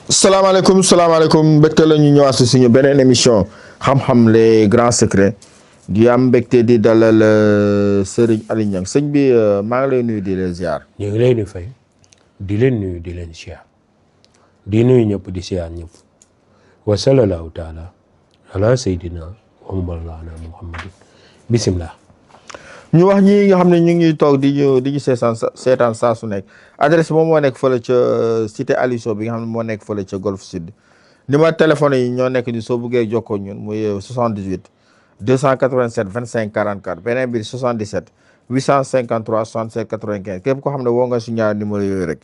salaamaaleykum mbégte la ñu ñëwaat si suñu beneen émission xam-xam les grands secrets di am mbégte di dalal Serigne Aliou Niang sëñ bi maa ngi lay nuyu di leen ziar. ñu ngi lay nuyu fay di leen nuyu di leen ziar di nuyu ñëpp di ziar ñëpp wa sallallahu taala ala sayyidina wa mawlana muhammadin bisimilah. ñu wax ñi nga xam ne ñu ngi toog di ñu seetaan saa su nekk adresse moom moo nekk fële ca cité Aliou Sow bi nga xam ne moo nekk fële ca Golf Sud numéro téléphone yi ñoo nekk ni soo buggee jokkoo ñun muy 78 287 25 44 beneen bi 77 853 67 95 képp koo xam ne woo nga si ñaar numéro yooyu rek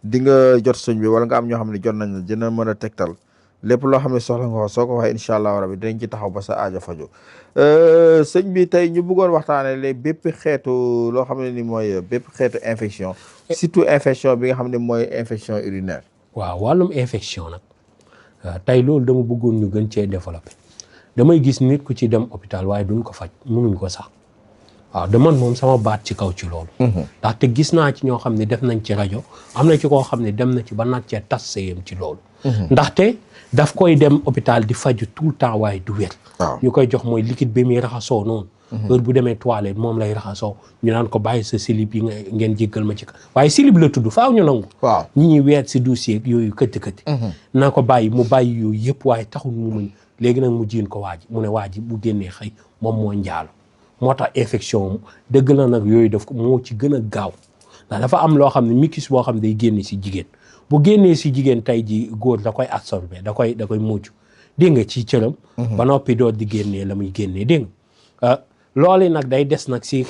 di nga jot sëñ bi wala nga am ñoo xam ne jot nañ la dina mën a tegtal lépp loo xam ne soxla nga ko soo ko waxee incha allah rabi dinañ ci taxaw ba sa aajo fajo sëñ bi tey ñu bëggoon waxtaanee les bépp xeetu loo xam ne ni mooy bépp xeetu infection surtout infection bi nga xam ne mooy infection urinaire. waaw wàllum infection nag tey loolu dama bëggoon ñu gën cee développé damay gis nit ku ci dem hôpital waaye duñ ko faj mënuñ ko sax waaw de man moom sama baat ci kaw ci loolu. ndaxte gis naa ci ñoo xam ne def nañ ci rajo am na ci koo xam ne dem na ci ba nag cee tas sëyam ci loolu. ndaxte daf koy dem hôpital di faju tout le temps waaye du wér. ñu koy jox mooy liquide bi muy raxasoo noonu. heure bu demee toilette moom lay raxasoo ñu naan ko bàyyi sa silib yi ngeen jéggal ma ci waaye silib la tudd faaw ñu nangu. waaw ñi ñuy weer si dossier yooyu këtt. naa ko bàyyi mu bàyyi yooyu yëpp waaye taxul mu muñ léegi nag mu jiin ko waa ji mu ne waa ji bu génnee xëy moom moo njaalo moo tax infection dëgg la nag yooyu daf ko moo ci gën a gaaw ndax dafa am loo xam ne mucus boo xam ne day génne si jigéen bu génnee si jigéen tey ji góor da koy absorbé da koy mucc dégg nga ci cëram. ba noppi doot di génnee la muy génnee dégg nga loolu nag day des nag si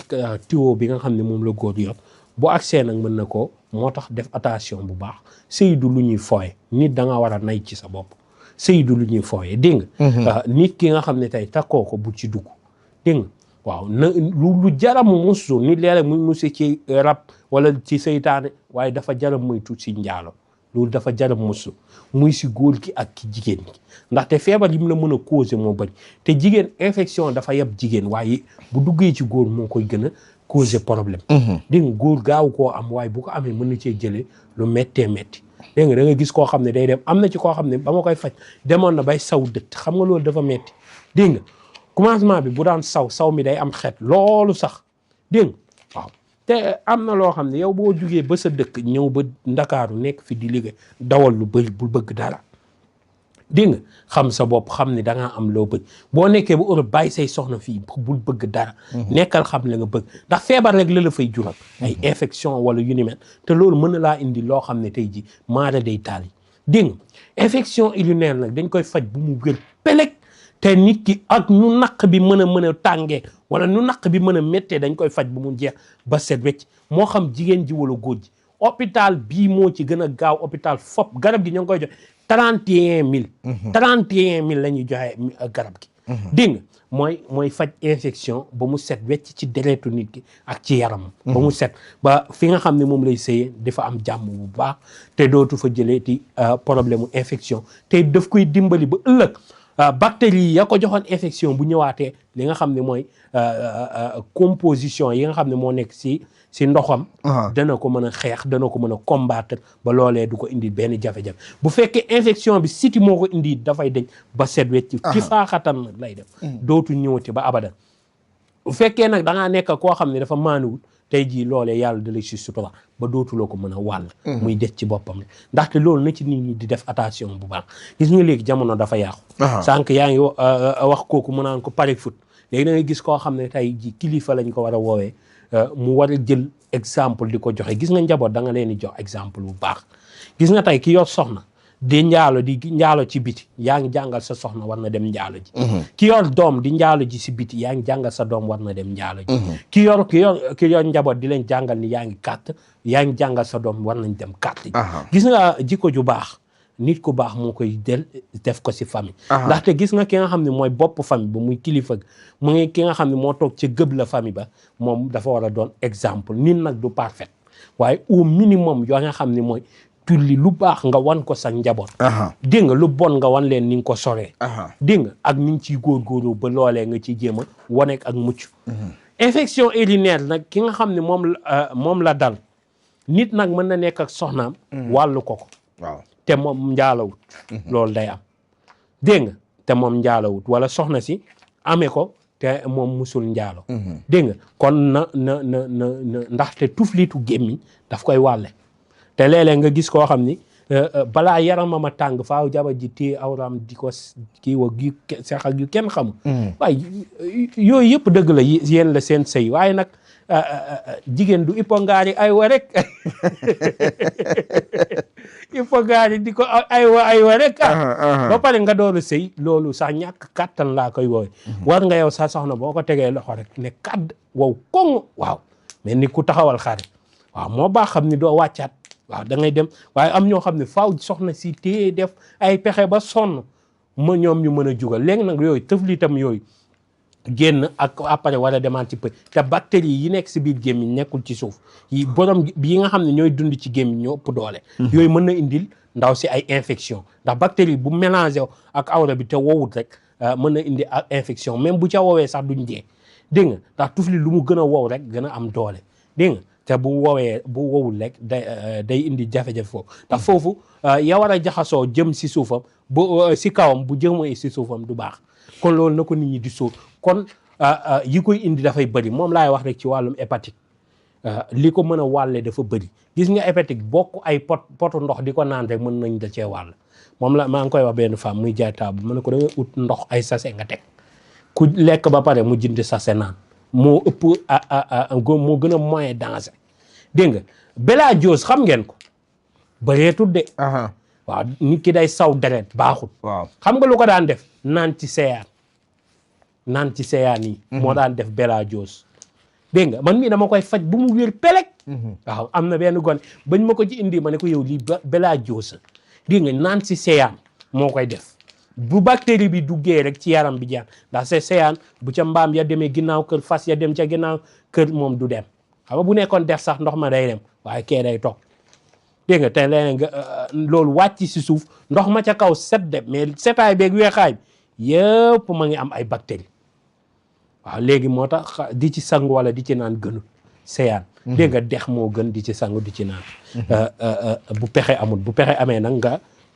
tuyau bi nga xam ne moom la góor yor bu accès nag mën na ko moo tax def attention bu baax sëy du lu ñuy fooye nit da nga war a nay ci sa bopp sëy du lu ñuy fooye dégg nga nit ki nga xam ne tey takkoo ko bu ci dugg dégg nga waaw na lu jaram musu nit léeg-léeg muy musu ci rab wala ci seytaane waaye dafa jaram moytu si njaalo loolu dafa jaram musu muy si góor ki ak ki jigéen ki ndaxte feebar yi mu la mën a causer moo bañ te jigéen infection dafa yab jigéen waaye bu duggee ci góor moo koy gën a causer problème dégg nga góor gaaw koo am waaye bu ko amee mën na cee jëlee lu méttee métti dégg nga da nga gis koo xam ne day dem am na ci koo xam ne ba ma koy faj demoon na bay saw dëtt xam nga loolu dafa métti dégg nga commencement bi bu daan saw mi day am xeet loolu sax dégg nga waaw te am na loo xam ne yow boo jugee ba sa dëkk ñëw ba Ndakaaru nekk fi di liggéey dawal lu bëri bul bëgg dara dégg nga xam sa bopp xam ne da ngaa am loo bëgg boo nekkee ba Europe bàyyi say soxna fii bul bëgg dara nekkal xam la nga bëgg ndax feebar rek la fay jural ay infection wala yu ni mel te loolu mën na laa indi loo xam ne tey ji maara day taal yi dégg nga infection urinaire nag dañ koy faj bu mu wér peleg te nit ki ak nu naq bi mën a tàngee wala nu naq bi mën a méttee dañ koy faj bu mu jeex ba set wecc moo xam jigéen ji wala góor ji hôpital bii moo ci gën a gaaw hôpital fop garab gi ñoo ngi koy joxe 31000 31000 la ñuy joxe garab gi dégg nga mooy faj infection ba mu set wecc ci deretu nit ki ak ci yaram ba mu set ba fi nga xam ne moom lay sëyee dafa am jàmm bu baax te dootu fa jëlee ti problème mu infection te daf koy dimbali ba ëllëg bactéries ya ko joxoon infection bu ñëwaatee li nga xam ne mooy composition yi nga xam ne moo nekk si ndoxam dana ko mën a xeex dana ko mën a combattre ba loolee du ko indi benn jafe-jafe bu fekkee infection bi siti moo ko indi dafay deñ ba set wecc ci faaxatan nag lay def dootu ñëwati ba abadan bu fekkee nag da ngaa nekk koo xam ne dafa maanuwul tey jii loolee yàlla da lay si sutura ba dootuloo ko mën a wàll muy des ci boppam ndaxte loolu na ci nit ñi di def attention bu baax gis nga léegi jamono dafa yàqu sànq yaa ngi wax kooku mu naan ko pare foot léegi da ngay gis koo xam ne tey ji kilifa lañ ko war a woowee mu war a jël exemple di ko joxe gis nga njaboot da nga leen di jox exemple bu baax gis nga tey ki yor soxna di njaalo ci biti yaa ngi jàngal sa soxna war na dem njaalo ji ki yor doom di njaalo ji si biti yaa ngi jàngal sa doom war na dem njaalo ji ki yor njaboot di leen jàngal ni yaa ngi kàtt yaa ngi jàngal sa doom war nañ dem kàtt ji gis nga jikko ju baax nit ku baax moo koy def ko si famille ndaxte gis nga ki nga xam ne mooy bopp famille ba muy kilifa mu ngi ki nga xam ne moo toog ci gëb la famille ba moom dafa war a doon exemple nit nag du parfait waaye au minimum yoo nga xam ne mooy tulli lu baax nga wan ko sa njaboot dégg nga lu bon nga wan leen ni nga ko soree dégg nga ak ni nga ciy góorgóorlu ba loolee nga ciy jéem a waneek ak mucc infection urinaire nag ki nga xam ne moom la dal nit nag mën na nekk ak soxnaam wàllu ko waaw te moom njaalawut loolu day am dégg nga te moom njaalawut wala soxna si amee ko te moom musul njaalo dégg nga kon na ndaxte tuflitu gémmiñ daf koy wàlle te léeg-léeg nga gis koo xam ni balaa yaramam a tàng faaw jabar ji téye awram di ko kii wa gi seex ak yu kenn xamul waaye yooyu yëpp dëgg la yéen la seen sëy waaye nag jigéen du ipongaari aywa rek ipongaari di ko aywa rek ba pare nga door a sëy loolu sax ñàkk kàttan laa koy woowe war nga yow sa soxna boo ko tegee loxo rek ne kàdd wow koŋ waaw mais ni ku taxawal xare waaw moo baax xam ni doo wàccaat waaw da ngay dem waaye am ñoo xam ne faaw soxna si téye def ay pexe ba sonn ma ñoom ñu mën a jugal léegi nag yooyu tëflitam yooyu génn ak après war a demaat ci pëy te bactéries yi nekk si biir gémmiñ nekkul ci suuf yi borom yi nga xam ne ñooy dund ci gémmiñ ñoo ëpp doole yooyu mën na indil ndaw si ay infection ndax bactérie bu mélangé ak awra bi te wowut rek mën na indi ak infection même bu ca woowee sax duñ dee dégg nga ndax tufli lu mu gën a wow rek gën a am doole dégg nga te bu wowul rek day indi jafe-jafe foofu ndax foofu ya war a jaxasoo jëm si suufam bu si kawam bu jëmee si suufam du baax kon loolu na ko nit ñi di sóor kon yi koy indi dafay bëri moom laay wax rek ci wàllum hépatique li ko mën a wàlle dafa bëri gis nga hépatique bokk ay potu ndox di ko naan rek mën nañ da cee wàll moom la maa ngi koy wax benn femme muy jaay taabu ma ne ko da ngay ut ndox ay sachet nga teg ku lekk ba pare mu jënd sachet naan moo ëpp moo gën a moyen danger dégg nga bélagiose xam ngeen ko bëreetul de waaw nit ki day saw deret baaxul waaw xam nga lu ko daan def naan ci seyaan yi moo daan def bélagiose dégg nga man mii dama koy faj bu mu wér pelek waaw am na benn gone bañ ma ko ci indi ma ne ko yow lii bélagiose dégg nga naan ci seyaan moo koy def bu bactérie bi duggee rek ci yaram bi jeex ndax c'est seyaan bu ca mbaam ya demee ginnaaw kër fas ya dem ca ginnaaw kër moom du dem xam nga bu nekkoon def sax ndox ma day dem waaye kee day toog dégg nga te léeg nga loolu wàcc si suuf ndox ma ca kaw set dem mais setaay beeg weexaay bi yëpp ma ngi am ay bactéries waaw léegi moo tax di ci sangu wala di ci naan gënul seyaan dégg nga dex moo gën di ci sangu di ci naan bu pexe amul bu pexe amee nag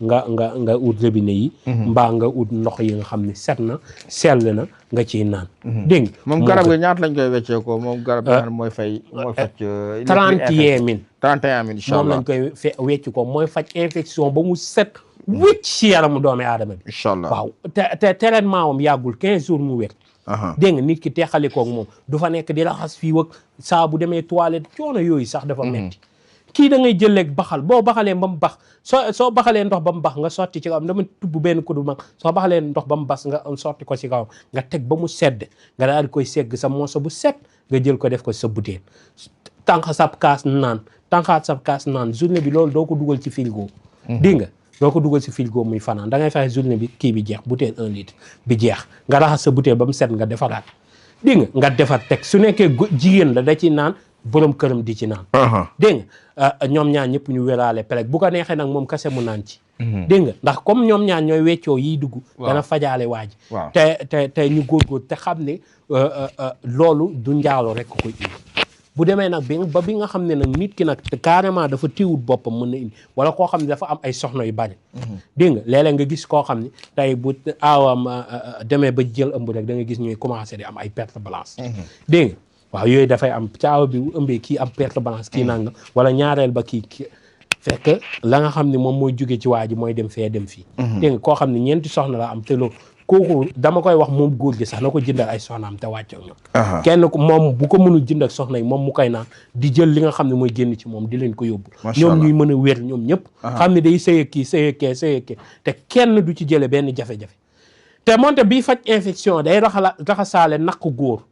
nga ut robinet yi mbaa nga ut ndox yi nga xam ne set na sell na nga ciy naan dégg nga moom garab gi ñaata lañ koy weccee ko moom garab gi mooy faj 31 000 incha moom allah lañ koy wecc ko mooy faj infection ba mu set wicc ci yaramu doomi aadama bi incha allah waaw te traitement am yàggul 15 jours mu wér dégg nga nit ki teexalikoog moom du fa nekk di raxas fii wag saa bu demee toilette coono yooyu sax dafa metti kii da ngay jël leeg baxal boo baxalee ba mu bax soo baxalee ndox ba mu bax nga sotti ci kawam dama tubb benn kudu mag soo baxalee ndox ba mu bas nga sotti ko ci kawam nga teg ba mu sedd nga daal di koy segg sa mooso bu set nga jël ko def ko sa butéel tànq sab kaas naan journée bi loolu doo ko dugal ci frigo dégg nga doo ko dugal si frigo muy fanaan da ngay fexe journée bi kii bi jeex butéel 1 litre bi jeex nga raxas sa butéel ba mu set nga defaraat dégg nga defar teg su nekkee jigéen la da ci naan borom këram di ci naan dégg nga ñoom ñaar ñëpp ñu wéraale pelek bu ko neexee nag moom kese mu naan ci dégg nga ndax comme ñoom ñaar ñooy weccoo yiy dugg dana fajaale waa ji te ñu góorgóor te xam ne loolu du njaalo rek koy indi bu demee nag bi nga xam ne nag nit ki nag carrément dafa téewut boppam mën na indi wala koo xam ne dafa am ay soxna yu bari dégg nga léeg-léeg nga gis koo xam ne tey bu aawam demee ba jël ëmb rek da nga gis ñuy commencé di am ay perte blanche dégg nga waaw yooyu dafay am caawa bi bu ëmbee kii am perte blanche kii nangam wala ñaareel ba kii fekk la nga xam ne moom mooy jóge ci waa ji mooy dem fee dem fii dégg nga koo xam ne ñeenti soxna la am te loolu kooku dama koy wax moom góor gi sax na ko jëndal ay soxnaam te wàcc ak ñoom kenn ku moom bu ko mënul jënd ak soxna yi moom mu koy naan di jël li nga xam ne mooy génn ci moom di leen ko yóbbu ñoom ñuy mën a wér ñoom ñëpp xam ne day sëy kii sëy kee te kenn du ci jële benn jafe-jafe te moonte bii faj infection day raxasaale naq góor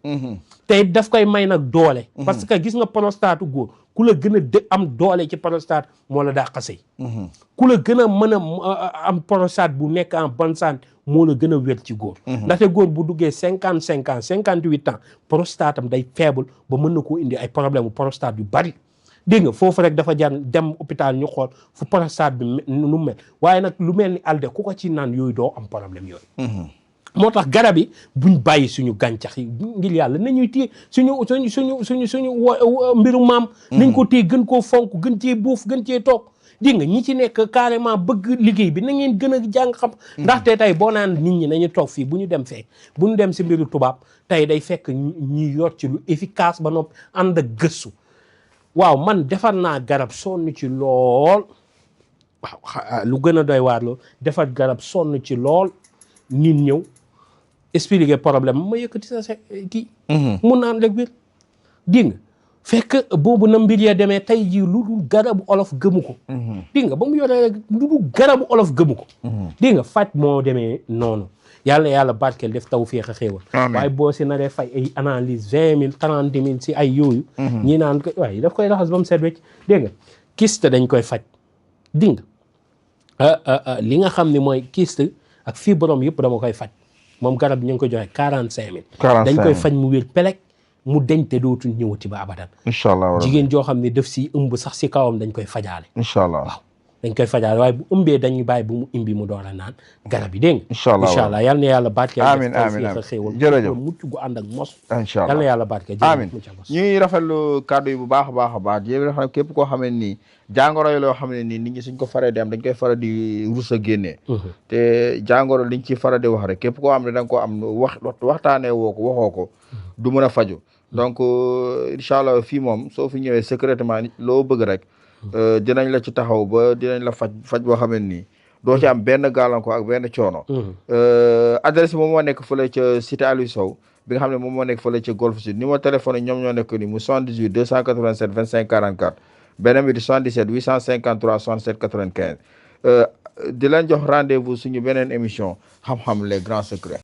te daf koy may nag doole parce que gis nga prostate góor ku la gën a am doole ci prostate moo la dàq sëy ku la gën a mën a am prostate bu nekk en bonne santé moo la gën a wér ci góor ndaxte góor bu duggee 55 ans 58 ans prostate am day faible ba mën na koo indi ay problème u prostate yu bari dégg nga foofu rek dafa jar dem hôpital ñu xool fu prostate bi nu mel waaye nag lu mel ni alde ku ko ci naan yooyu doo am problème yooyu moo tax garab yi buñ bàyyi suñu gàncax yi ngir yàlla nañuy téye suñu mbiru maam nañ ko téye gën koo fonk gën cee buuf gën cee toog di nga ñi ci nekk carrément bëgg liggéey bi na ngeen gën a jàng xam ndaxte tey boo naan nit ñi nañu toog fii bu ñu dem fee bu ñu dem si mbiru tubaab tey day fekk ñi yor ci lu efficace ba noppi ànd ak gëstu waaw man defar naa garab sonn ci lool waaw lu gën a doy waar lool defar garab sonn ci lool nit ñëw expliquer problème ma yëkkati sa kii mun naan rek biir di nga fekk boobu na mbir ya demee tey jii lu dul garabu olof gëmu ko di nga ba mu yoree rek lu dul garabu olof gëmu ko di nga faj moo demee noonu yàlla barkeel def taw féex a xéewal waaye boo si naree fay ay analyse 20 000 30 000 si ay yooyu ñi naan ko waaye daf koy raxas ba mu set wecc dégg nga kyste dañ koy faj di nga li nga xam ne mooy kyste ak fibrome yëpp dama koy faj moom garab ñu ngi ko joxe 45 000 dañ koy faj mu wér pelek mu deñ te dootul ñëwati ba abadan incha allah jigéen joo xam ne daf si ëmb sax si kawam dañ koy fajaale incha allah waaw dañ koy fajaale waaye bu ëmbee dañuy bàyyi bu mu imbi mu door a naan garab yi dégg nga incha allah yal na yàlla barkeel amiin amiin xéewal jërëjëf mucc gu ànd ak mos incha allah yal na yàlla barkeel amiin ñuy rafetlu kàddu yi bu baax a baax yéen xam képp koo xam ne nii jàngoro yi loo xam ne nii nit ñi suñ ko faree di am dañ koy faral di rus a génnee te jàngoro liñ ci faral di wax rek képp koo xam ne da nga ko am waxtaanee woo ko waxoo ko du mën a faju donc incha allah fii moom soo fi ñëwee secrètement loo bëgg rek dinañ la ci taxaw ba dinañ la faj boo xam ne nii doo ci am benn gàllankoor ak benn coono adresse bi moom moo nekk fële ca cité Aliou Sow bi nga xam ne moom moo nekk fële ca Golf Sud numéro téléphone yi ñoom ñoo nekk ni mu 78 287 25 44 beneen bi di 77 853 67 95 di leen jox rendez-vous suñu beneen émission xam-xam les grands secrets